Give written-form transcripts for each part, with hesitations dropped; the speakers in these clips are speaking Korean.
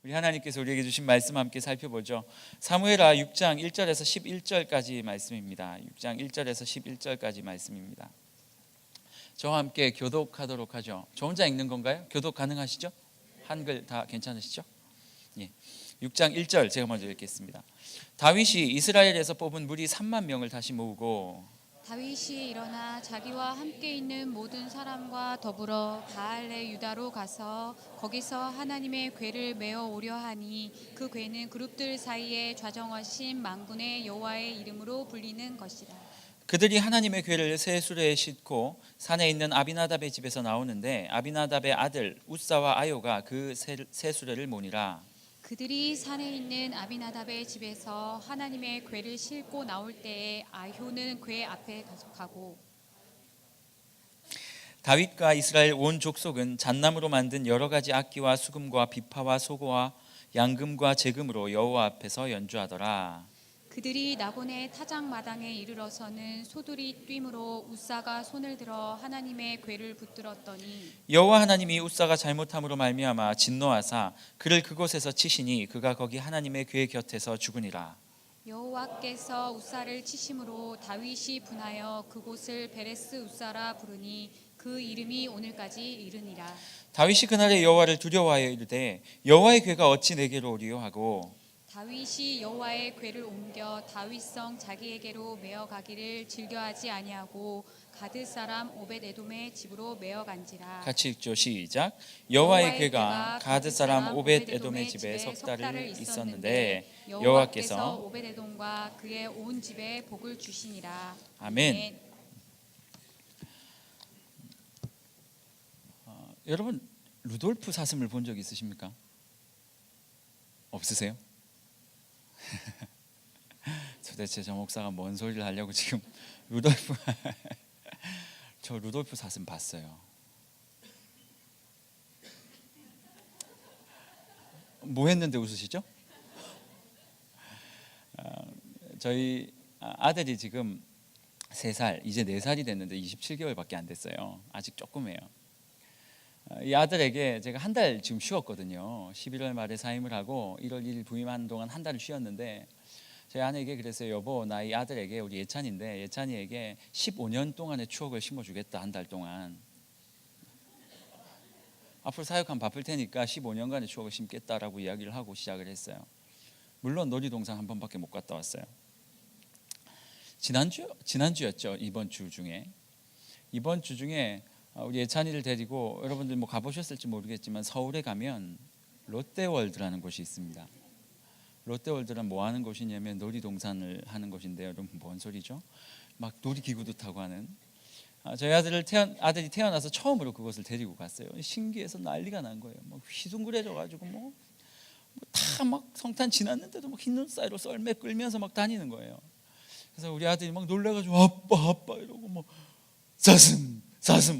우리 하나님께서 우리에게 주신 말씀 함께 살펴보죠. 사무엘하 6장 1절에서 11절까지 말씀입니다. 6장 1절에서 11절까지 말씀입니다. 저와 함께 교독하도록 하죠. 저 혼자 읽는 건가요? 교독 가능하시죠? 한글 다 괜찮으시죠? 예. 6장 1절 제가 먼저 읽겠습니다. 다윗이 이스라엘에서 뽑은 무리 3만 명을 다시 모으고 다윗이 일어나 자기와 함께 있는 모든 사람과 더불어 바알레 유다로 가서 거기서 하나님의 궤를 메어 오려 하니 그 궤는 그룹들 사이에 좌정하신 만군의 여호와의 이름으로 불리는 것이라. 그들이 하나님의 궤를 새 수레에 싣고 산에 있는 아비나답의 집에서 나오는데 아비나답의 아들 우사와 아요가 그 새 수레를 모니라. 그들이 산에 있는 아비나답의 집에서 하나님의 궤를 싣고 나올 때에 아효는 궤 앞에 가고 다윗과 이스라엘 온 족속은 잣나무로 만든 여러 가지 악기와 수금과 비파와 소고와 양금과 제금으로 여호와 앞에서 연주하더라. 그들이 나곤의 타작마당에 이르러서는 소들이 뛰므로 우사가 손을 들어 하나님의 궤를 붙들었더니 여호와 하나님이 우사가 잘못함으로 말미암아 진노하사 그를 그곳에서 치시니 그가 거기 하나님의 궤 곁에서 죽으니라. 여호와께서 우사를 치심으로 다윗이 분하여 그곳을 베레스 우사라 부르니 그 이름이 오늘까지 이르니라. 다윗이 그날에 여호와를 두려워하여 이르되 여호와의 궤가 어찌 내게로 오리요 하고 다윗이 여호와의 궤를 옮겨 다윗성 자기에게로 메어 가기를 즐겨하지 아니하고 가드 사람 오벳에돔의 집으로 메어 간지라. 같이 읽죠. 시작. 여호와의 궤가 가드 사람 오벳에돔의 집에 석 달을 있었는데 여호와께서 오벳에돔과 그의 온 집에 복을 주시니라. 아멘. 여러분 루돌프 사슴을 본 적 있으십니까? 없으세요? 도대체 저 목사가 뭔 소리를 하려고 지금 루돌프 저 루돌프 사슴 봤어요. 뭐 했는데 웃으시죠? 저희 아들이 지금 3살, 이제 4살이 됐는데 27개월밖에 안 됐어요. 아직 조금해요. 이 아들에게 제가 한 달 지금 쉬었거든요. 11월 말에 사임을 하고 1월 1일 부임하는 동안 한 달을 쉬었는데 저희 아내에게 그랬어요. 여보, 나 이 아들에게, 우리 예찬인데 예찬이에게 15년 동안의 추억을 심어주겠다. 한 달 동안 앞으로 사역하면 바쁠 테니까 15년간의 추억을 심겠다라고 이야기를 하고 시작을 했어요. 물론 놀이동산 한 번밖에 못 갔다 왔어요. 지난주였죠. 이번 주 중에 우리 예찬이를 데리고, 여러분들 뭐 가보셨을지 모르겠지만 서울에 가면 롯데월드라는 곳이 있습니다. 롯데월드는 뭐 하는 곳이냐면 놀이동산을 하는 곳인데요. 여러분 뭔 소리죠? 막 놀이기구도 타고 하는. 저희 아들이 태어나서 처음으로 그것을 데리고 갔어요. 신기해서 난리가 난 거예요. 막 휘둥그레져가지고 뭐 다 막 성탄 지났는데도 막 흰 눈 사이로 썰매 끌면서 막 다니는 거예요. 그래서 우리 아들이 막 놀래가지고 아빠 이러고 뭐 사슴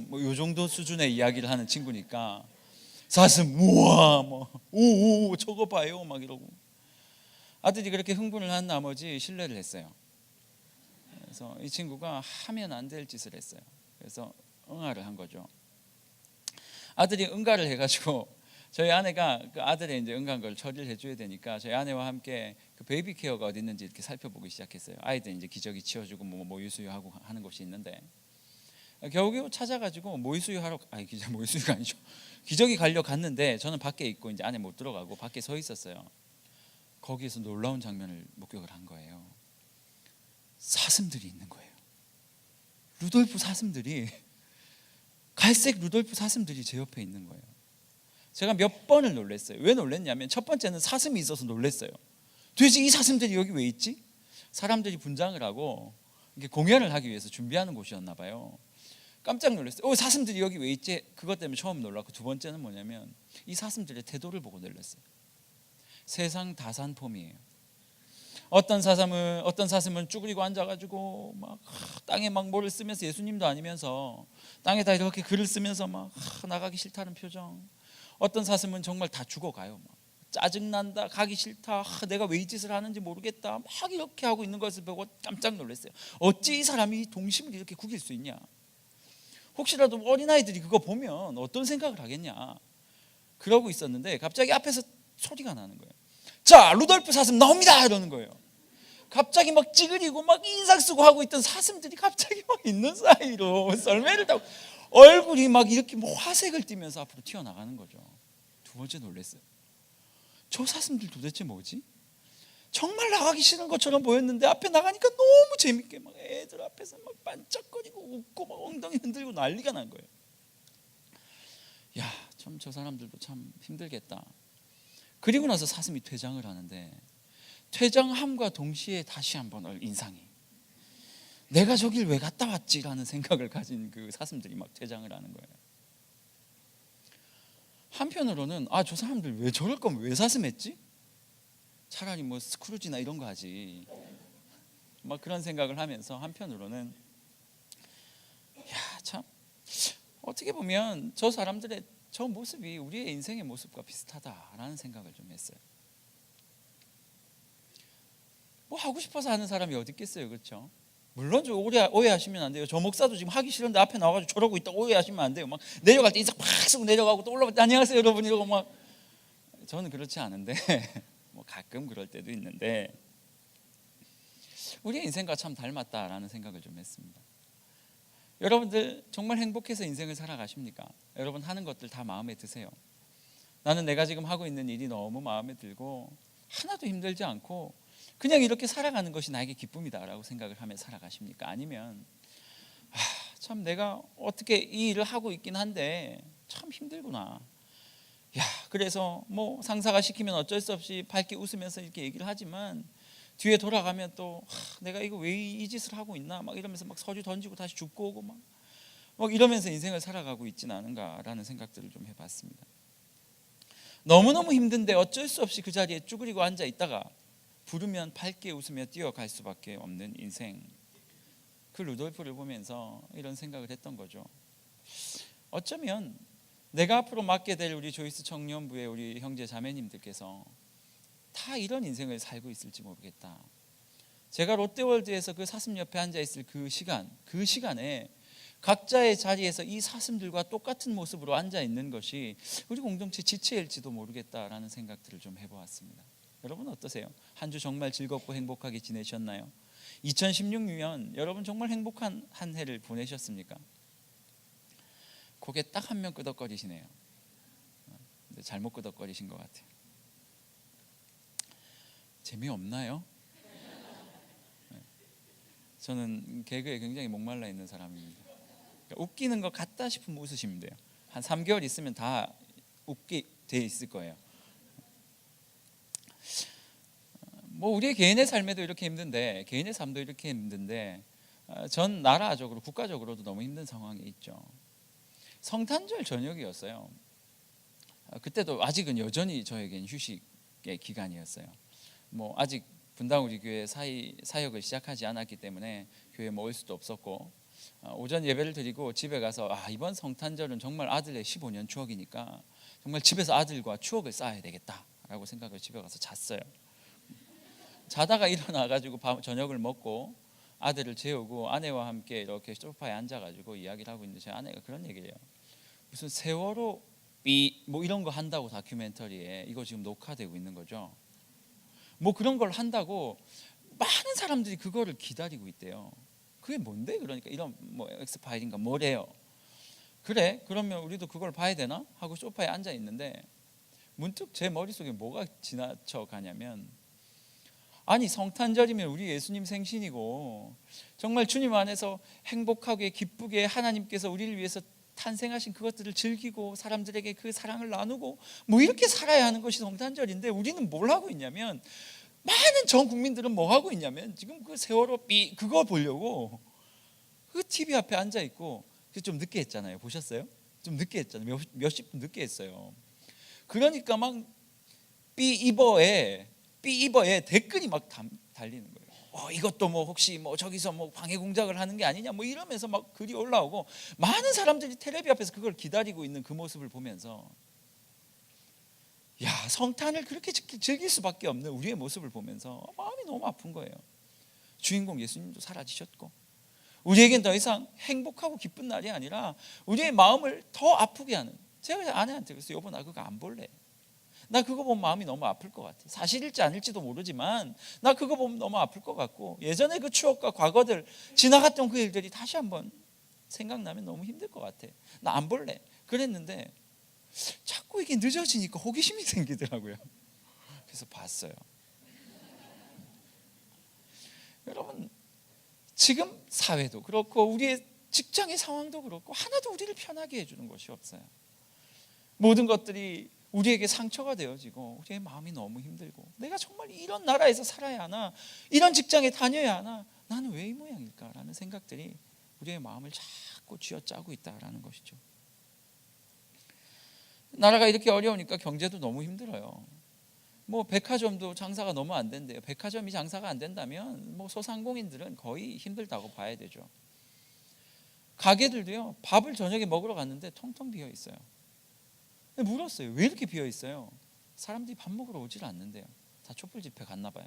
뭐 요 정도 수준의 이야기를 하는 친구니까 사슴 우와 뭐 오 저거 봐요 막 이러고, 아들이 그렇게 흥분을 한 나머지 실례를 했어요. 그래서 이 친구가 하면 안 될 짓을 했어요. 그래서 응아를 한 거죠. 아들이 응가를 해가지고 저희 아내가 그 아들의 이제 응가한 걸 처리를 해줘야 되니까 저희 아내와 함께 그 베이비 케어가 어디 있는지 이렇게 살펴보기 시작했어요. 아이들 이제 기저귀 치워주고 뭐 모유수유하고 하는 곳이 있는데 겨우겨우 찾아가지고 모유수유하러 모유수유가 아니죠. 기저귀 가려 갔는데 저는 밖에 있고 이제 안에 못 들어가고 밖에 서 있었어요. 거기에서 놀라운 장면을 목격을 한 거예요. 사슴들이 있는 거예요. 루돌프 사슴들이, 갈색 루돌프 사슴들이 제 옆에 있는 거예요. 제가 몇 번을 놀랐어요. 왜 놀랐냐면 첫 번째는 사슴이 있어서 놀랐어요. 도대체 이 사슴들이 여기 왜 있지? 사람들이 분장을 하고 공연을 하기 위해서 준비하는 곳이었나 봐요. 깜짝 놀랐어요. 사슴들이 여기 왜 있지? 그것 때문에 처음 놀랐고, 두 번째는 뭐냐면 이 사슴들의 태도를 보고 놀랐어요. 세상 다산폼이에요. 어떤 사슴은 쭈그리고 앉아가지고 막 땅에 막 뭐를 쓰면서, 예수님도 아니면서 땅에다 이렇게 글을 쓰면서 막 나가기 싫다는 표정. 어떤 사슴은 정말 다 죽어가요. 막 짜증난다, 가기 싫다, 내가 왜 이 짓을 하는지 모르겠다, 막 이렇게 하고 있는 것을 보고 깜짝 놀랐어요. 어찌 이 사람이 동심을 이렇게 구길 수 있냐? 혹시라도 어린아이들이 그거 보면 어떤 생각을 하겠냐? 그러고 있었는데 갑자기 앞에서 소리가 나는 거예요. 자, 루돌프 사슴 나옵니다 이러는 거예요. 갑자기 막 찌그리고 막 인상 쓰고 하고 있던 사슴들이 갑자기 막 있는 사이로 썰매를 타고 얼굴이 막 이렇게 뭐 화색을 띠면서 앞으로 튀어나가는 거죠. 두 번째 놀랐어요. 저 사슴들 도대체 뭐지? 정말 나가기 싫은 것처럼 보였는데 앞에 나가니까 너무 재밌게 막 애들 앞에서 막 반짝거리고 웃고 막 엉덩이 흔들고 난리가 난 거예요. 야, 참 저 사람들도 참 힘들겠다. 그리고 나서 사슴이 퇴장을 하는데 퇴장함과 동시에 다시 한번 인상이 내가 저길 왜 갔다 왔지라는 생각을 가진 그 사슴들이 막 퇴장을 하는 거예요. 한편으로는 저 사람들 왜 저럴 거면 왜 사슴했지? 차라리 뭐 스크루지나 이런 거 하지. 막 그런 생각을 하면서 한편으로는 참 어떻게 보면 저 사람들의 저 모습이 우리의 인생의 모습과 비슷하다라는 생각을 좀 했어요. 뭐 하고 싶어서 하는 사람이 어디 있겠어요, 그렇죠? 물론 좀 오해하시면 안 돼요. 저 목사도 지금 하기 싫은데 앞에 나와가지고 저러고 있다고 오해하시면 안 돼요. 막 내려갈 때 인상 팍 쓰고 내려가고 또 올라갈 때 안녕하세요 여러분 이러고 막. 저는 그렇지 않은데 뭐 가끔 그럴 때도 있는데 우리의 인생과 참 닮았다라는 생각을 좀 했습니다. 여러분들 정말 행복해서 인생을 살아가십니까? 여러분 하는 것들 다 마음에 드세요? 나는 내가 지금 하고 있는 일이 너무 마음에 들고 하나도 힘들지 않고 그냥 이렇게 살아가는 것이 나에게 기쁨이다라고 생각을 하며 살아가십니까? 아니면 참 내가 어떻게 이 일을 하고 있긴 한데 참 힘들구나. 그래서 뭐 상사가 시키면 어쩔 수 없이 밝게 웃으면서 이렇게 얘기를 하지만 뒤에 돌아가면 또 내가 이거 왜 이 짓을 하고 있나 막 이러면서 막 서류 던지고 다시 죽고 오고 막 이러면서 인생을 살아가고 있지는 않은가라는 생각들을 좀 해봤습니다. 너무너무 힘든데 어쩔 수 없이 그 자리에 쭈그리고 앉아 있다가 부르면 밝게 웃으며 뛰어갈 수밖에 없는 인생. 그 루돌프를 보면서 이런 생각을 했던 거죠. 어쩌면 내가 앞으로 맡게 될 우리 조이스 청년부의 우리 형제 자매님들께서 다 이런 인생을 살고 있을지 모르겠다. 제가 롯데월드에서 그 사슴 옆에 앉아 있을 그 시간에 각자의 자리에서 이 사슴들과 똑같은 모습으로 앉아 있는 것이 우리 공동체 지체일지도 모르겠다라는 생각들을 좀 해보았습니다. 여러분 어떠세요? 한 주 정말 즐겁고 행복하게 지내셨나요? 2016년 여러분 정말 행복한 한 해를 보내셨습니까? 고개 딱 한 명 끄덕거리시네요. 근데 잘못 끄덕거리신 것 같아요. 재미없나요? 저는 개그에 굉장히 목말라 있는 사람입니다. 그러니까 웃기는 것 같다 싶으면 웃으시면 돼요. 한 3개월 있으면 다 웃게 돼 있을 거예요. 뭐 우리의 개인의 삶에도 이렇게 힘든데 개인의 삶도 이렇게 힘든데 전 나라적으로 국가적으로도 너무 힘든 상황이 있죠. 성탄절 저녁이었어요. 그때도 아직은 여전히 저에겐 휴식의 기간이었어요. 뭐 아직 분당 우리 교회 사역을 시작하지 않았기 때문에 교회에 올 수도 없었고 오전 예배를 드리고 집에 가서 이번 성탄절은 정말 아들의 15년 추억이니까 정말 집에서 아들과 추억을 쌓아야 되겠다라고 생각을 집에 가서 잤어요. 자다가 일어나가지고 저녁을 먹고 아들을 재우고 아내와 함께 이렇게 소파에 앉아가지고 이야기를 하고 있는데 제 아내가 그런 얘기를 해요. 무슨 세월호 뭐 이런 거 한다고 다큐멘터리에 이거 지금 녹화되고 있는 거죠. 뭐 그런 걸 한다고 많은 사람들이 그거를 기다리고 있대요. 그게 뭔데? 그러니까 이런 뭐 엑스파일인가 뭐래요. 그래? 그러면 우리도 그걸 봐야 되나? 하고 소파에 앉아 있는데 문득 제 머릿속에 뭐가 지나쳐 가냐면 아니 성탄절이면 우리 예수님 생신이고 정말 주님 안에서 행복하게 기쁘게 하나님께서 우리를 위해서 탄생하신 그것들을 즐기고 사람들에게 그 사랑을 나누고 뭐 이렇게 살아야 하는 것이 성탄절인데 우리는 뭘 하고 있냐면 많은 전 국민들은 뭐 하고 있냐면 지금 그 세월호 그거 보려고 그 TV 앞에 앉아 있고 좀 늦게 했잖아요. 보셨어요? 좀 늦게 했잖아요. 몇십 분 늦게 했어요. 그러니까 막 삐이버에 댓글이 막 달리는 거예요. 이것도 뭐 혹시 뭐 저기서 뭐 방해 공작을 하는 게 아니냐 뭐 이러면서 막 글이 올라오고 많은 사람들이 텔레비 앞에서 그걸 기다리고 있는 그 모습을 보면서 성탄을 그렇게 즐길 수밖에 없는 우리의 모습을 보면서 마음이 너무 아픈 거예요. 주인공 예수님도 사라지셨고 우리에겐 더 이상 행복하고 기쁜 날이 아니라 우리의 마음을 더 아프게 하는. 제가 아내한테 그래서 여보 나 그거 안 볼래. 나 그거 보면 마음이 너무 아플 것 같아. 사실일지 아닐지도 모르지만 나 그거 보면 너무 아플 것 같고, 예전에 그 추억과 과거들, 지나갔던 그 일들이 다시 한번 생각나면 너무 힘들 것 같아. 나 안 볼래 그랬는데 자꾸 이게 늦어지니까 호기심이 생기더라고요. 그래서 봤어요. 여러분, 지금 사회도 그렇고 우리의 직장의 상황도 그렇고 하나도 우리를 편하게 해주는 것이 없어요. 모든 것들이 우리에게 상처가 되어지고 우리의 마음이 너무 힘들고, 내가 정말 이런 나라에서 살아야 하나, 이런 직장에 다녀야 하나, 나는 왜 이 모양일까라는 생각들이 우리의 마음을 자꾸 쥐어짜고 있다라는 것이죠. 나라가 이렇게 어려우니까 경제도 너무 힘들어요. 뭐 백화점도 장사가 너무 안 된대요. 백화점이 장사가 안 된다면 뭐 소상공인들은 거의 힘들다고 봐야 되죠. 가게들도요, 밥을 저녁에 먹으러 갔는데 텅텅 비어 있어요. 물었어요. 왜 이렇게 비어 있어요? 사람들이 밥 먹으러 오질 않는데요. 다 촛불 집회 갔나 봐요.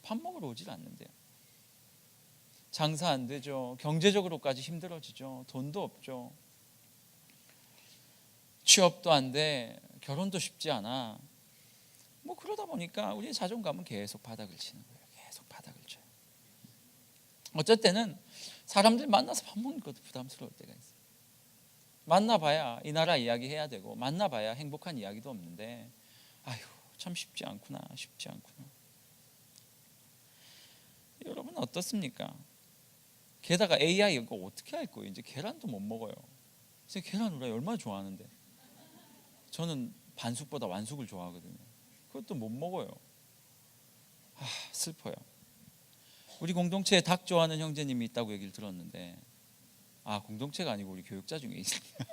밥 먹으러 오질 않는데요. 장사 안 되죠. 경제적으로까지 힘들어지죠. 돈도 없죠. 취업도 안 돼. 결혼도 쉽지 않아. 뭐 그러다 보니까 우리의 자존감은 계속 바닥을 치는 거예요. 계속 바닥을 쳐요. 어쩔 때는 사람들 만나서 밥 먹는 것도 부담스러울 때가 있어요. 만나봐야 이 나라 이야기 해야 되고, 만나봐야 행복한 이야기도 없는데, 아휴 참 쉽지 않구나, 쉽지 않구나. 여러분 어떻습니까? 게다가 AI 이거 어떻게 할 거예요? 이제 계란도 못 먹어요. 그래서 계란 후라이 얼마나 좋아하는데, 저는 반숙보다 완숙을 좋아하거든요. 그것도 못 먹어요. 슬퍼요. 우리 공동체에 닭 좋아하는 형제님이 있다고 얘기를 들었는데, 공동체가 아니고 우리 교육자 중에 있습니다.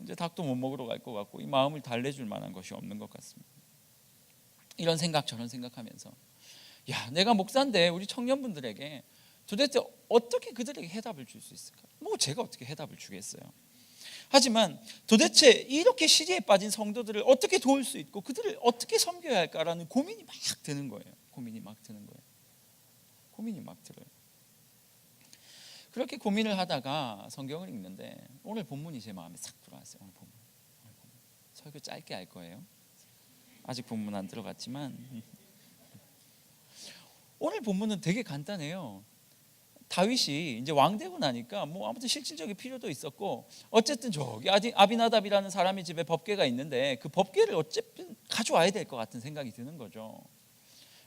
이제 닭도 못 먹으러 갈 것 같고, 이 마음을 달래줄 만한 것이 없는 것 같습니다. 이런 생각 저런 생각하면서, 내가 목사인데 우리 청년분들에게 도대체 어떻게 그들에게 해답을 줄 수 있을까? 뭐 제가 어떻게 해답을 주겠어요. 하지만 도대체 이렇게 시리에 빠진 성도들을 어떻게 도울 수 있고 그들을 어떻게 섬겨야 할까라는 고민이 막 드는 거예요. 고민이 막 들어요. 그렇게 고민을 하다가 성경을 읽는데 오늘 본문이 제 마음에 싹 들어왔어요. 오늘 본문. 설교 짧게 할 거예요. 아직 본문 안 들어갔지만 오늘 본문은 되게 간단해요. 다윗이 이제 왕 되고 나니까 뭐 아무튼 실질적인 필요도 있었고, 어쨌든 저기 아비나답이라는 사람의 집에 법궤가 있는데 그 법궤를 어쨌든 가져와야 될 것 같은 생각이 드는 거죠.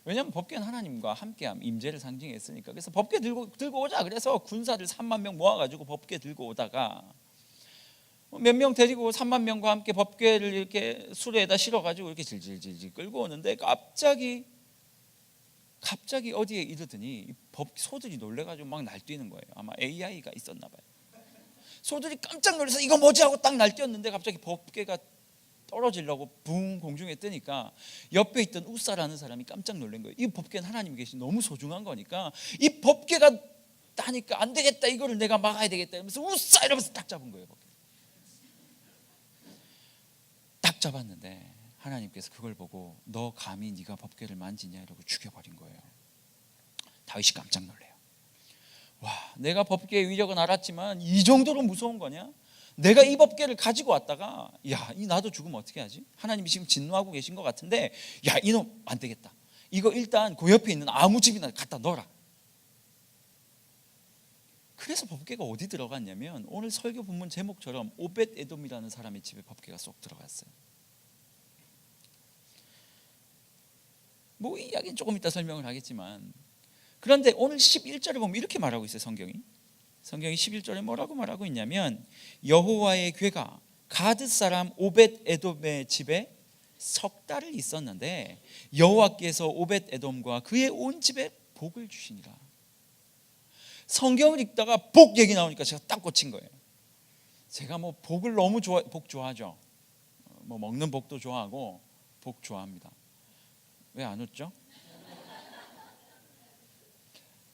왜냐하면 법궤는 하나님과 함께함, 임재를 상징했으니까. 그래서 법궤 들고 오자 그래서 군사들 3만 명 모아가지고 법궤 들고 오다가 몇 명 데리고 3만 명과 함께 법궤를 이렇게 수레에다 실어가지고 이렇게 질질질질 끌고 오는데 갑자기 어디에 이르더니 소들이 놀래가지고 막 날뛰는 거예요. 아마 AI가 있었나 봐요. 소들이 깜짝 놀라서 이거 뭐지 하고 딱 날뛰었는데 갑자기 법궤가 떨어지려고 붕 공중에 뜨니까 옆에 있던 우사라는 사람이 깜짝 놀란 거예요. 이 법궤는 하나님 계신 너무 소중한 거니까 이 법궤가 따니까 안 되겠다, 이거를 내가 막아야 되겠다 이러면서 우사 이러면서 딱 잡은 거예요. 딱 잡았는데 하나님께서 그걸 보고 너 감히 네가 법궤를 만지냐 이러고 죽여버린 거예요. 다윗이 깜짝 놀래요. 내가 법궤의 위력은 알았지만 이 정도로 무서운 거냐? 내가 이 법궤를 가지고 왔다가 이 나도 죽으면 어떻게 하지? 하나님이 지금 진노하고 계신 것 같은데 이놈 안 되겠다. 이거 일단 그 옆에 있는 아무 집이나 갖다 넣어라. 그래서 법궤가 어디 들어갔냐면 오늘 설교 본문 제목처럼 오벳 에돔이라는 사람의 집에 법궤가 쏙 들어갔어요. 뭐 이 이야기는 조금 이따 설명을 하겠지만, 그런데 오늘 11절에 보면 이렇게 말하고 있어요. 성경이 11절에 뭐라고 말하고 있냐면, 여호와의 궤가 가드 사람 오벳 에돔의 집에 석 달을 있었는데 여호와께서 오벳 에돔과 그의 온 집에 복을 주시니라. 성경을 읽다가 복 얘기 나오니까 제가 딱 꽂힌 거예요. 제가 뭐 복을 너무 복 좋아하죠. 뭐 먹는 복도 좋아하고 복 좋아합니다. 왜 안 웃죠?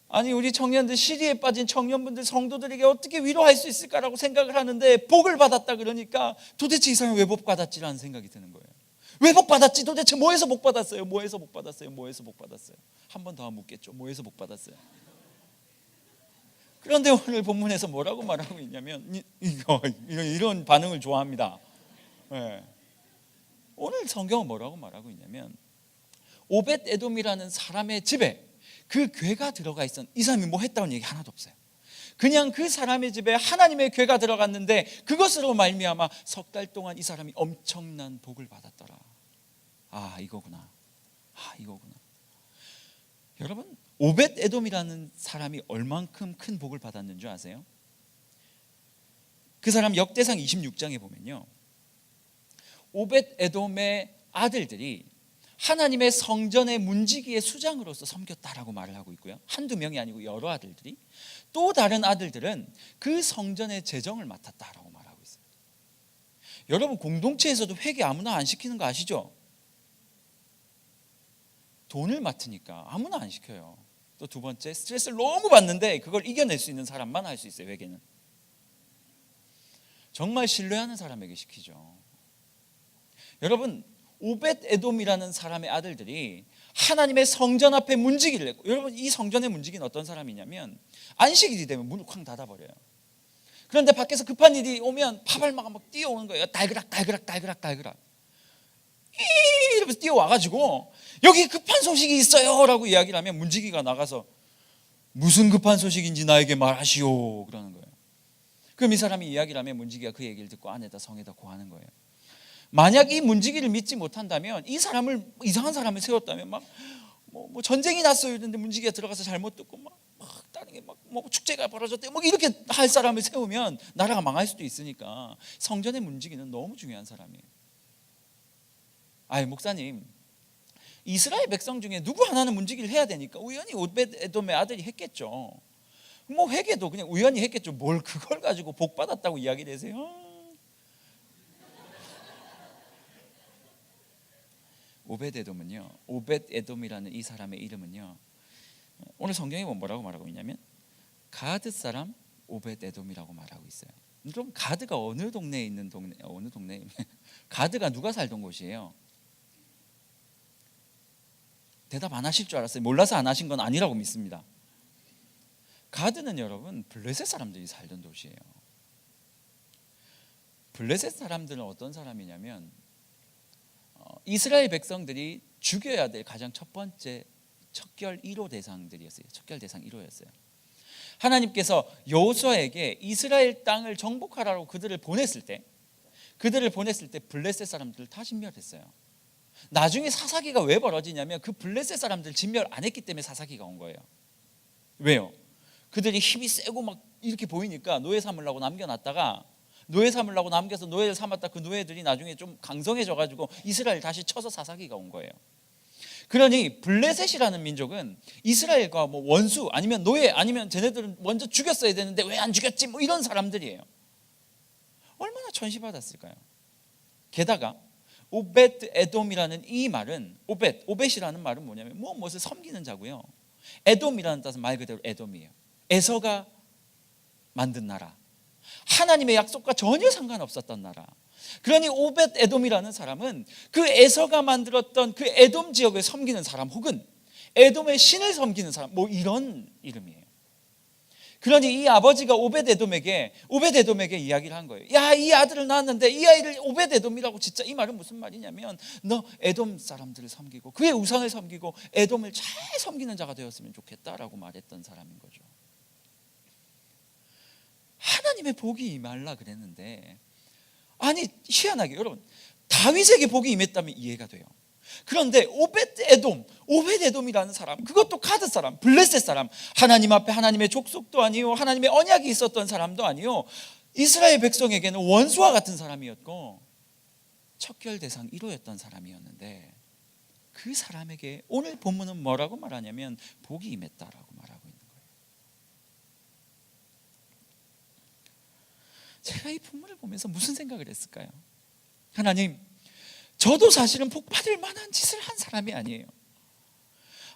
아니 우리 청년들, 시리에 빠진 청년분들, 성도들에게 어떻게 위로할 수 있을까라고 생각을 하는데 복을 받았다 그러니까 도대체 이 사람이 왜 복 받았지라는 생각이 드는 거예요. 왜 복 받았지? 도대체 뭐에서 복 받았어요? 한 번 더 묻겠죠. 뭐에서 복 받았어요? 그런데 오늘 본문에서 뭐라고 말하고 있냐면 이런 반응을 좋아합니다. 네. 오늘 성경은 뭐라고 말하고 있냐면 오벳 에돔이라는 사람의 집에 그 괴가 들어가 있었는데 이 사람이 뭐 했다는 얘기 하나도 없어요. 그냥 그 사람의 집에 하나님의 괴가 들어갔는데 그것으로 말미암아 석 달 동안 이 사람이 엄청난 복을 받았더라. 이거구나. 이거구나. 여러분, 오벳 에돔이라는 사람이 얼만큼 큰 복을 받았는 줄 아세요? 그 사람 역대상 26장에 보면요, 오벳 에돔의 아들들이 하나님의 성전의 문지기의 수장으로서 섬겼다라고 말을 하고 있고요, 한두 명이 아니고 여러 아들들이, 또 다른 아들들은 그 성전의 재정을 맡았다라고 말하고 있어요. 여러분, 공동체에서도 회개 아무나 안 시키는 거 아시죠? 돈을 맡으니까 아무나 안 시켜요. 또 두 번째, 스트레스를 너무 받는데 그걸 이겨낼 수 있는 사람만 할 수 있어요. 회개는 정말 신뢰하는 사람에게 시키죠. 여러분, 오벳 에돔이라는 사람의 아들들이 하나님의 성전 앞에 문지기를 했고, 여러분, 이 성전의 문지기는 어떤 사람이냐면 안식일이 되면 문을 쾅 닫아버려요. 그런데 밖에서 급한 일이 오면 파발마가 막 뛰어오는 거예요. 달그락 달그락 달그락 달그락 이러면서 뛰어와가지고 여기 급한 소식이 있어요 라고 이야기를 하면 문지기가 나가서 무슨 급한 소식인지 나에게 말하시오 그러는 거예요. 그럼 이 사람이 이야기를 하면 문지기가 그 얘기를 듣고 안에다 성에다 고하는 거예요. 만약 이 문지기를 믿지 못한다면, 이 사람을, 이상한 사람을 세웠다면 뭐 전쟁이 났어요 이랬는데 문지기가 들어가서 잘못 듣고 막 다른 게 뭐 축제가 벌어졌대 뭐 이렇게 할 사람을 세우면 나라가 망할 수도 있으니까 성전의 문지기는 너무 중요한 사람이에요. 목사님, 이스라엘 백성 중에 누구 하나는 문지기를 해야 되니까 우연히 오벳 에돔의 아들이 했겠죠. 뭐 회개도 그냥 우연히 했겠죠. 뭘 그걸 가지고 복 받았다고 이야기를 하세요? 오벳 에돔은요, 오벳 에돔이라는 이 사람의 이름은요, 오늘 성경에 뭐라고 말하고 있냐면 가드 사람 오벳 에돔이라고 말하고 있어요. 그럼 가드가 어느 동네에 있는 어느 동네? 가드가 누가 살던 곳이에요? 대답 안 하실 줄 알았어요. 몰라서 안 하신 건 아니라고 믿습니다. 가드는 여러분 블레셋 사람들이 살던 도시예요. 블레셋 사람들은 어떤 사람이냐면 이스라엘 백성들이 죽여야 될 가장 첫 번째 척결 1호 대상들이었어요. 척결 대상 1호였어요. 하나님께서 여호수아에게 이스라엘 땅을 정복하라고 그들을 보냈을 때 블레셋 사람들을 다 진멸했어요. 나중에 사사기가 왜 벌어지냐면 그 블레셋 사람들 진멸 안 했기 때문에 사사기가 온 거예요. 왜요? 그들이 힘이 세고 막 이렇게 보이니까 노예 삼으려고 남겨놨다가 남겨서 노예를 삼았다 그 노예들이 나중에 좀 강성해져가지고 이스라엘 다시 쳐서 사사기가 온 거예요. 그러니 블레셋이라는 민족은 이스라엘과 뭐 원수 아니면 노예 아니면 쟤네들은 먼저 죽였어야 되는데 왜 안 죽였지 뭐 이런 사람들이에요. 얼마나 천시받았을까요? 게다가 오벳 에돔이라는 이 말은 오벳이라는 말은 뭐냐면 무엇을 섬기는 자고요. 에돔이라는 뜻은 말 그대로 에돔이에요. 에서가 만든 나라, 하나님의 약속과 전혀 상관없었던 나라. 그러니 오벳 에돔이라는 사람은 그 에서가 만들었던 그 에돔 지역을 섬기는 사람 혹은 에돔의 신을 섬기는 사람 뭐 이런 이름이에요. 그러니 이 아버지가 오벳 에돔에게 이야기를 한 거예요. 야, 이 아들을 낳았는데 이 아이를 오벳 에돔이라고 진짜 이 말은 무슨 말이냐면 너 에돔 사람들을 섬기고 그의 우상을 섬기고 에돔을 잘 섬기는 자가 되었으면 좋겠다라고 말했던 사람인 거죠. 하나님의 복이 임하려 그랬는데 아니 희한하게 여러분 다윗에게 복이 임했다면 이해가 돼요. 그런데 오벳 에돔이라는 사람, 그것도 가드 사람, 블레셋 사람, 하나님 앞에 하나님의 족속도 아니요 하나님의 언약이 있었던 사람도 아니요 이스라엘 백성에게는 원수와 같은 사람이었고 척결 대상 1호였던 사람이었는데 그 사람에게 오늘 본문은 뭐라고 말하냐면 복이 임했다라고 말하고 있는 거예요. 제가 이 본문을 보면서 무슨 생각을 했을까요? 하나님, 저도 사실은 복 받을 만한 짓을 한 사람이 아니에요.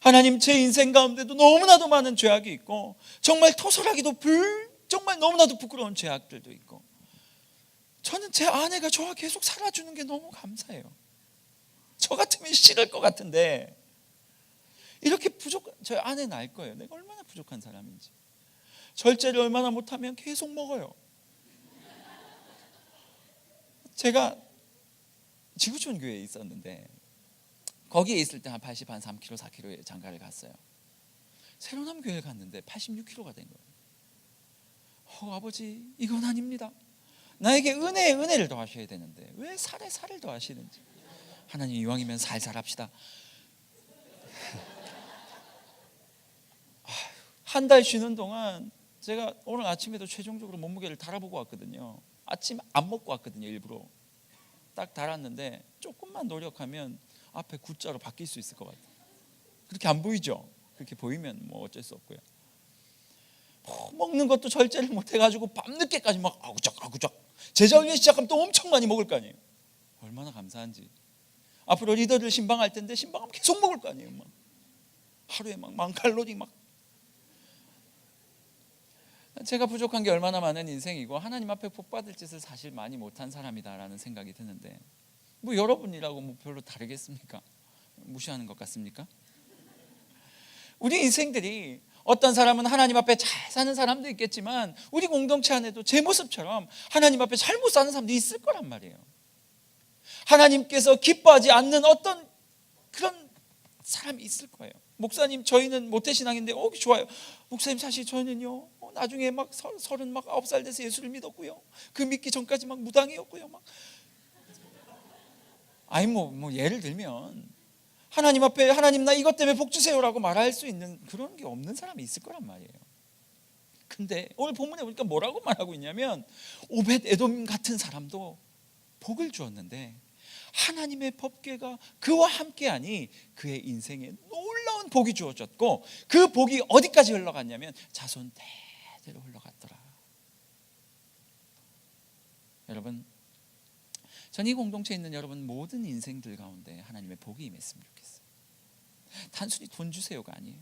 하나님, 제 인생 가운데도 너무나도 많은 죄악이 있고 정말 토설하기도 정말 너무나도 부끄러운 죄악들도 있고 저는 제 아내가 저와 계속 살아주는 게 너무 감사해요. 저 같으면 싫을 것 같은데 이렇게 저희 아내는 알 거예요. 내가 얼마나 부족한 사람인지. 절제를 얼마나 못하면 계속 먹어요. 제가 지구촌 교회에 있었는데 거기에 있을 때 한 80, 한 3kg, 4kg의 장가를 갔어요. 새로남 교회를 갔는데 86kg가 된 거예요. 아버지, 이건 아닙니다. 나에게 은혜에 은혜를 더하셔야 되는데 왜 살에 살을 더하시는지. 하나님, 이왕이면 살살 합시다. 한 달 쉬는 동안 제가 오늘 아침에도 최종적으로 몸무게를 달아보고 왔거든요. 아침 안 먹고 왔거든요. 일부러 딱 달았는데 조금만 노력하면 앞에 X자로 바뀔 수 있을 것 같아요. 그렇게 안 보이죠? 그렇게 보이면 뭐 어쩔 수 없고요. 먹는 것도 절제를 못해가지고 밤늦게까지 막 아구작 제자 훈련 시작하면 또 엄청 많이 먹을 거 아니에요. 얼마나 감사한지. 앞으로 리더들 신방할 텐데 신방하면 계속 먹을 거 아니에요. 막 하루에 막 10,000칼로리 막. 제가 부족한 게 얼마나 많은 인생이고 하나님 앞에 복 받을 짓을 사실 많이 못한 사람이다라는 생각이 드는데, 뭐 여러분이라고 뭐 별로 다르겠습니까? 무시하는 것 같습니까? 우리 인생들이 어떤 사람은 하나님 앞에 잘 사는 사람도 있겠지만 우리 공동체 안에도 제 모습처럼 하나님 앞에 잘못 사는 사람도 있을 거란 말이에요. 하나님께서 기뻐하지 않는 어떤 그런 사람이 있을 거예요. 목사님, 저희는 모태신앙인데 좋아요. 목사님, 사실 저희는요 나중에 막 39살 돼서 예수를 믿었고요, 그 믿기 전까지 막 무당이었고요, 막. 아니 뭐 예를 들면 하나님 앞에 하나님 나 이것 때문에 복 주세요라고 말할 수 있는 그런 게 없는 사람이 있을 거란 말이에요. 근데 오늘 본문에 보니까 뭐라고 말하고 있냐면 오벳 에돔 같은 사람도 복을 주었는데 하나님의 법궤가 그와 함께하니 그의 인생에 놀라운 복이 주어졌고 그 복이 어디까지 흘러갔냐면 자손 대대로 흘러갔더라. 여러분, 전 이 공동체에 있는 여러분 모든 인생들 가운데 하나님의 복이 임했으면 좋겠어요. 단순히 돈 주세요가 아니에요.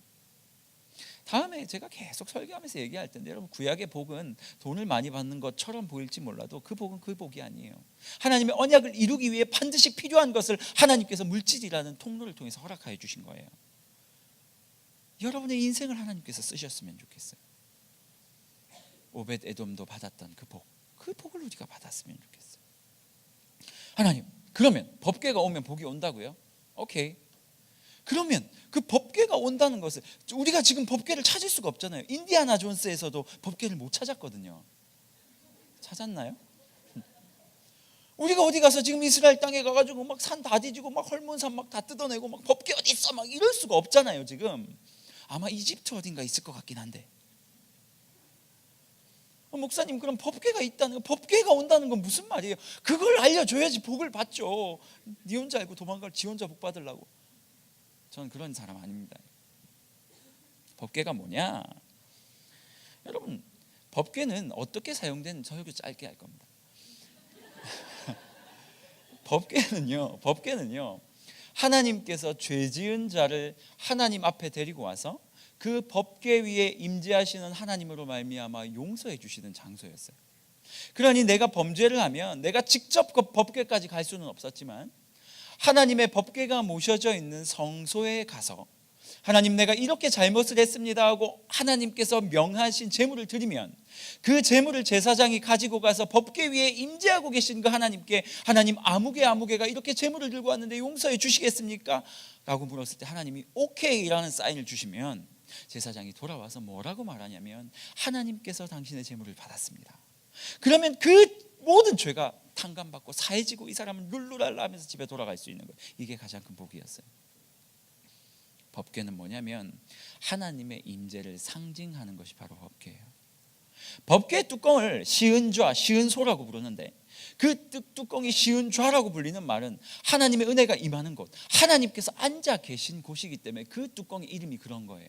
다음에 제가 계속 설교하면서 얘기할 텐데, 여러분, 구약의 복은 돈을 많이 받는 것처럼 보일지 몰라도 그 복은 그 복이 아니에요. 하나님의 언약을 이루기 위해 반드시 필요한 것을 하나님께서 물질이라는 통로를 통해서 허락하여 주신 거예요. 여러분의 인생을 하나님께서 쓰셨으면 좋겠어요. 오벳 에돔도 받았던 그 복을 우리가 받았으면 좋겠어요. 하나님, 그러면 법궤가 오면 복이 온다고요? 오케이. 그러면 그 법궤가 온다는 것을 우리가 지금 법궤를 찾을 수가 없잖아요. 인디아나 존스에서도 법궤를 못 찾았거든요. 찾았나요? 우리가 어디 가서 지금 이스라엘 땅에 가가지고 막 산 다 뒤지고 막 헐몬산 막 다 뜯어내고 막 법궤 어디 있어 막 이럴 수가 없잖아요. 지금 아마 이집트 어딘가 있을 것 같긴 한데, 목사님, 그럼 법궤가 있다는 거, 법궤가 온다는 건 무슨 말이에요? 그걸 알려줘야지 복을 받죠. 니 혼자 알고 도망갈 지 혼자 복 받으려고. 저는 그런 사람 아닙니다. 법궤가 뭐냐? 여러분, 법궤는 어떻게 사용되는지 설교 짧게 할 겁니다. 법궤는요 하나님께서 죄 지은 자를 하나님 앞에 데리고 와서 그 법궤 위에 임재하시는 하나님으로 말미암아 용서해 주시는 장소였어요. 그러니 내가 범죄를 하면 내가 직접 그 법궤까지 갈 수는 없었지만 하나님의 법궤가 모셔져 있는 성소에 가서 하나님, 내가 이렇게 잘못을 했습니다 하고 하나님께서 명하신 제물을 드리면 그 제물을 제사장이 가지고 가서 법궤 위에 임재하고 계신 그 하나님께, 하나님, 아무개가 이렇게 제물을 들고 왔는데 용서해 주시겠습니까? 라고 물었을 때 하나님이 오케이라는 사인을 주시면 제사장이 돌아와서 뭐라고 말하냐면 하나님께서 당신의 제물을 받았습니다. 그러면 그 모든 죄가 탕감받고 사해지고 이 사람은 룰루랄라 하면서 집에 돌아갈 수 있는 거예요. 이게 가장 큰 복이었어요. 법궤는 뭐냐면 하나님의 임재를 상징하는 것이 바로 법궤예요. 법궤 뚜껑을 시은좌, 시은소라고 부르는데 그 뚜껑이 시은좌라고 불리는 말은 하나님의 은혜가 임하는 곳, 하나님께서 앉아 계신 곳이기 때문에 그 뚜껑의 이름이 그런 거예요.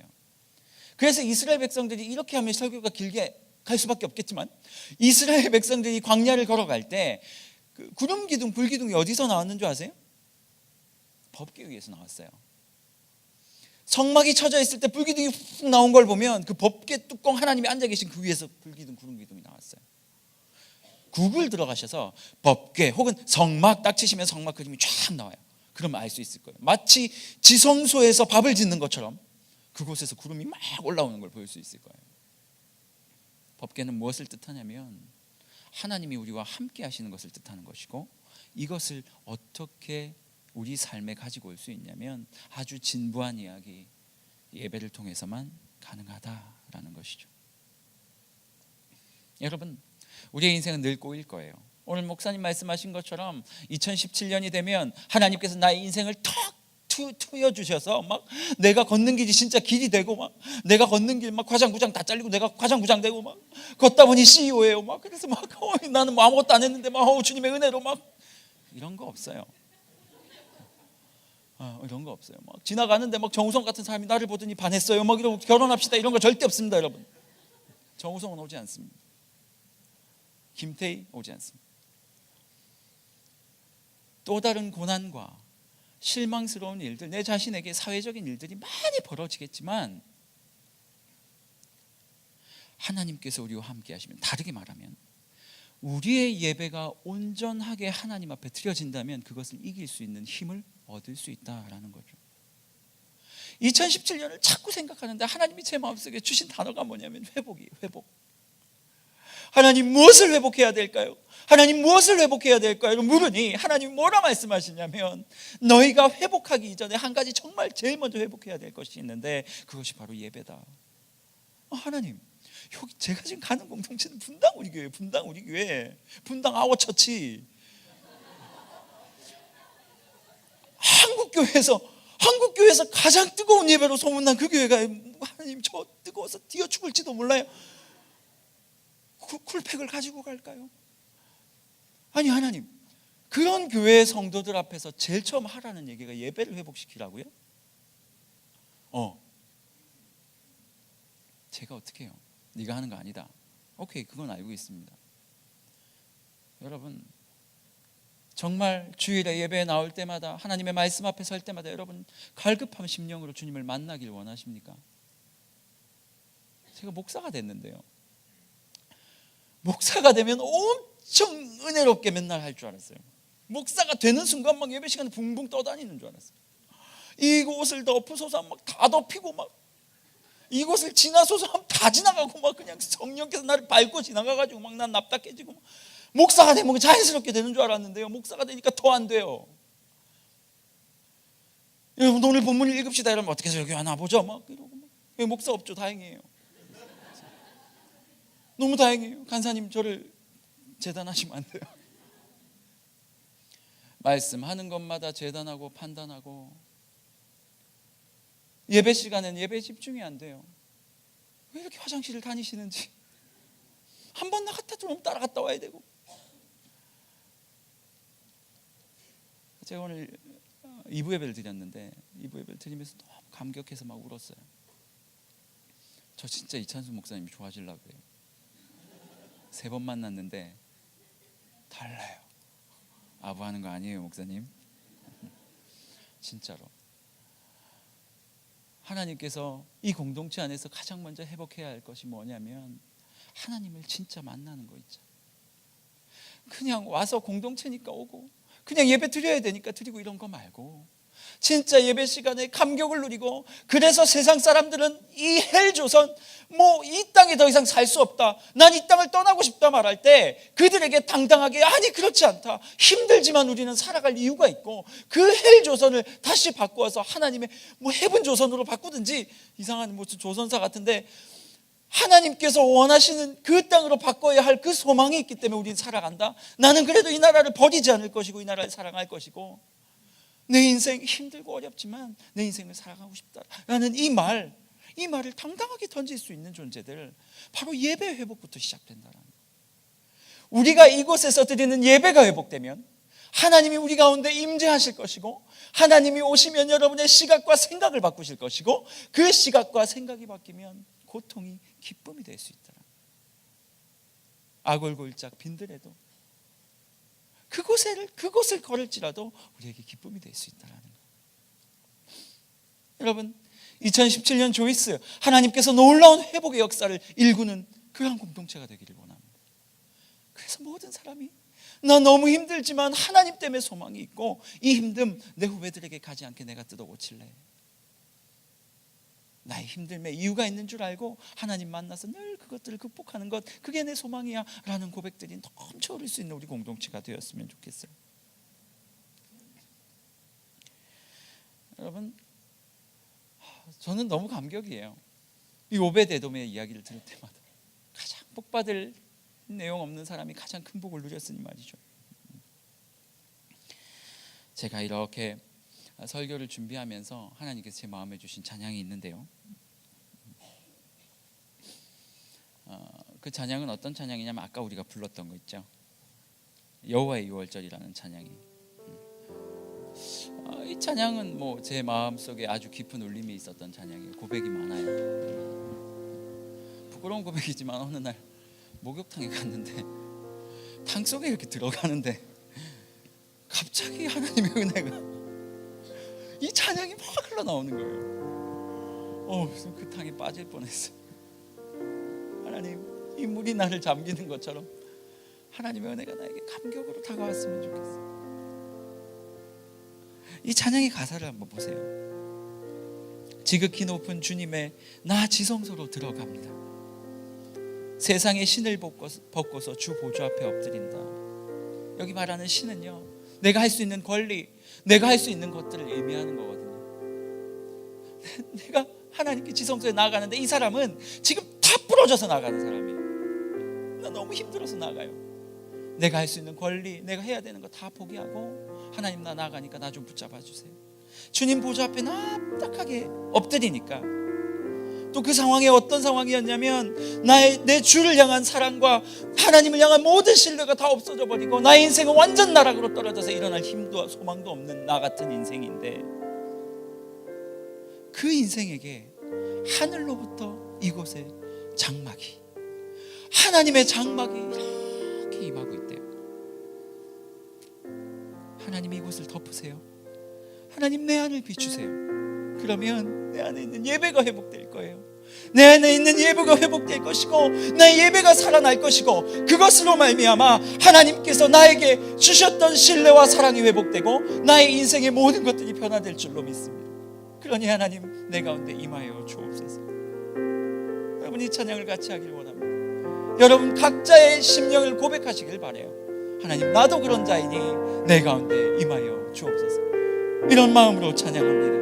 그래서 이스라엘 백성들이 이렇게 하면 설교가 길게 갈 수밖에 없겠지만 이스라엘 백성들이 광야를 걸어갈 때 그 구름 기둥, 불 기둥이 어디서 나왔는 줄 아세요? 법궤 위에서 나왔어요. 성막이 쳐져 있을 때 불기둥이 훅 나온 걸 보면 그 법궤 뚜껑 하나님이 앉아 계신 그 위에서 불기둥, 구름 기둥이 나왔어요. 구글 들어가셔서 법궤 혹은 성막 딱 치시면 성막 그림이 쫙 나와요. 그러면 알 수 있을 거예요. 마치 지성소에서 밥을 짓는 것처럼 그곳에서 구름이 막 올라오는 걸 볼 수 있을 거예요. 법궤는 무엇을 뜻하냐면 하나님이 우리와 함께 하시는 것을 뜻하는 것이고 이것을 어떻게 우리 삶에 가지고 올 수 있냐면 아주 진부한 이야기, 예배를 통해서만 가능하다라는 것이죠. 여러분, 우리의 인생은 늘 꼬일 거예요. 오늘 목사님 말씀하신 것처럼 2017년이 되면 하나님께서 나의 인생을 턱 트여주셔서 막 내가 걷는 길이 진짜 길이 되고 막 내가 걷는 길 막 과장구장 다 잘리고 내가 과장구장 되고 막 걷다 보니 CEO예요. 막 그래서 막 나는 뭐 아무것도 안 했는데 막 주님의 은혜로 막 이런 거 없어요. 이런 거 없어요. 막 지나가는데 막 정우성 같은 사람이 나를 보더니 반했어요. 막 이러고 결혼합시다 이런 거 절대 없습니다, 여러분. 정우성은 오지 않습니다. 김태희 오지 않습니다. 또 다른 고난과 실망스러운 일들, 내 자신에게 사회적인 일들이 많이 벌어지겠지만 하나님께서 우리와 함께 하시면, 다르게 말하면 우리의 예배가 온전하게 하나님 앞에 드려진다면 그것을 이길 수 있는 힘을 얻을 수 있다라는 거죠. 2017년을 자꾸 생각하는데 하나님이 제 마음속에 주신 단어가 뭐냐면 회복이에요. 회복. 하나님 무엇을 회복해야 될까요? 하나님 무엇을 회복해야 될까요? 물으니 하나님이 뭐라 말씀하시냐면 너희가 회복하기 이전에 한 가지 정말 제일 먼저 회복해야 될 것이 있는데 그것이 바로 예배다. 하나님, 여기 제가 지금 가는 공동체는 분당 우리 교회, 분당 우리 교회, 분당 아워처치. 한국교회에서 가장 뜨거운 예배로 소문난 그 교회가 하나님 저 뜨거워서 뛰어 죽을지도 몰라요. 쿨팩을 가지고 갈까요? 아니 하나님, 그런 교회 성도들 앞에서 제일 처음 하라는 얘기가 예배를 회복시키라고요? 제가 어떻게 해요? 네가 하는 거 아니다. 오케이, 그건 알고 있습니다. 여러분, 정말 주일에 예배에 나올 때마다 하나님의 말씀 앞에 설 때마다 여러분 갈급한 심령으로 주님을 만나길 원하십니까? 제가 목사가 됐는데요, 목사가 되면 엄청 은혜롭게 맨날 할 줄 알았어요. 목사가 되는 순간 막 예배 시간에 붕붕 떠다니는 줄 알았어요. 이곳을 덮으소서 막 다 덮이고 막 이곳을 지나소서 하면 다 지나가고 막 그냥 성령께서 나를 밟고 지나가가지고 막 난 납작해지고 막. 목사가 되면 자연스럽게 되는 줄 알았는데요, 목사가 되니까 더 안 돼요. 여러분, 오늘 본문을 읽읍시다 이러면 어떻게 해서 여기 하나 보죠 막 이러고 막. 목사 없죠? 다행이에요. 너무 다행이에요. 간사님 저를 재단하시면 안 돼요. 말씀하는 것마다 재단하고 판단하고 예배 시간엔 예배에 집중이 안 돼요. 왜 이렇게 화장실을 다니시는지, 한 번 나갔다 들어오면 따라갔다 와야 되고. 제가 오늘 2부 예배를 드렸는데 2부 예배를 드리면서 너무 감격해서 막 울었어요. 저 진짜 이찬수 목사님이 좋아지려고 그래요. 3번 만났는데 달라요. 아부하는 거 아니에요, 목사님. 진짜로 하나님께서 이 공동체 안에서 가장 먼저 회복해야 할 것이 뭐냐면 하나님을 진짜 만나는 거 있죠. 그냥 와서 공동체니까 오고 그냥 예배 드려야 되니까 드리고 이런 거 말고 진짜 예배 시간에 감격을 누리고, 그래서 세상 사람들은 이 헬조선 뭐 이 땅에 더 이상 살 수 없다, 난 이 땅을 떠나고 싶다 말할 때 그들에게 당당하게 아니 그렇지 않다, 힘들지만 우리는 살아갈 이유가 있고 그 헬조선을 다시 바꾸어서 하나님의 뭐 해븐 조선으로 바꾸든지, 이상한 뭐 조선사 같은데 하나님께서 원하시는 그 땅으로 바꿔야 할 그 소망이 있기 때문에 우리는 살아간다. 나는 그래도 이 나라를 버리지 않을 것이고 이 나라를 사랑할 것이고 내 인생 힘들고 어렵지만 내 인생을 살아가고 싶다라는 이 말을 당당하게 던질 수 있는 존재들, 바로 예배 회복부터 시작된다는 거예요. 우리가 이곳에서 드리는 예배가 회복되면 하나님이 우리 가운데 임재하실 것이고, 하나님이 오시면 여러분의 시각과 생각을 바꾸실 것이고, 그 시각과 생각이 바뀌면 고통이 기쁨이 될 수 있더라. 악골골짝 빈들에도 그곳을 걸을지라도 우리에게 기쁨이 될 수 있다는 거예요. 여러분, 2017년 조이스, 하나님께서 놀라운 회복의 역사를 일구는 그러한 공동체가 되기를 원합니다. 그래서 모든 사람이 나 너무 힘들지만 하나님 때문에 소망이 있고 이 힘듦 내 후배들에게 가지 않게 내가 뜯어 고칠래. 나의 힘듦에 이유가 있는 줄 알고 하나님 만나서 늘 그것들을 극복하는 것, 그게 내 소망이야 라는 고백들이 넘쳐흐를 수 있는 우리 공동체가 되었으면 좋겠어요. 여러분, 저는 너무 감격이에요. 이 오벳에돔의 이야기를 들을 때마다 가장 복받을 내용 없는 사람이 가장 큰 복을 누렸으니 말이죠. 제가 이렇게 설교를 준비하면서 하나님께서 제 마음에 주신 찬양이 있는데요. 그 찬양은 어떤 찬양이냐면 아까 우리가 불렀던 거 있죠. 여호와의 유월절이라는 찬양이. 이 찬양은 뭐 제 마음속에 아주 깊은 울림이 있었던 찬양이에요. 고백이 많아요. 부끄러운 고백이지만 어느 날 목욕탕에 갔는데 탕 속에 이렇게 들어가는데 갑자기 하나님의 은혜가 이 찬양이 막 흘러나오는 거예요. 그 탕에 빠질 뻔했어요. 하나님, 이 물이 나를 잠기는 것처럼 하나님의 은혜가 나에게 감격으로 다가왔으면 좋겠어요. 이 찬양의 가사를 한번 보세요. 지극히 높은 주님의 나 지성소로 들어갑니다. 세상의 신을 벗고서 주 보좌 앞에 엎드린다. 여기 말하는 신은요, 내가 할 수 있는 권리, 내가 할 수 있는 것들을 의미하는 거거든요. 내가 하나님께 지성소에 나아가는데 이 사람은 지금 다 부러져서 나가는 사람이에요. 나 너무 힘들어서 나가요. 내가 할 수 있는 권리, 내가 해야 되는 거 다 포기하고 하나님, 나 나가니까 나 좀 붙잡아 주세요. 주님 보좌 앞에 납작하게 엎드리니까 또 그 상황이 어떤 상황이었냐면 내 주를 향한 사랑과 하나님을 향한 모든 신뢰가 다 없어져 버리고 나의 인생은 완전 나락으로 떨어져서 일어날 힘도 소망도 없는 나 같은 인생인데, 그 인생에게 하늘로부터 이곳에 장막이, 하나님의 장막이 이렇게 임하고 있대요. 하나님, 이곳을 덮으세요. 하나님, 내 안을 비추세요. 그러면 내 안에 있는 예배가 회복될 거예요. 내 안에 있는 예배가 회복될 것이고 나의 예배가 살아날 것이고, 그것으로 말미암아 하나님께서 나에게 주셨던 신뢰와 사랑이 회복되고 나의 인생의 모든 것들이 변화될 줄로 믿습니다. 그러니 하나님, 내 가운데 임하여 주옵소서. 여러분, 이 찬양을 같이 하길 원합니다. 여러분 각자의 심령을 고백하시길 바라요. 하나님, 나도 그런 자이니 내 가운데 임하여 주옵소서. 이런 마음으로 찬양합니다.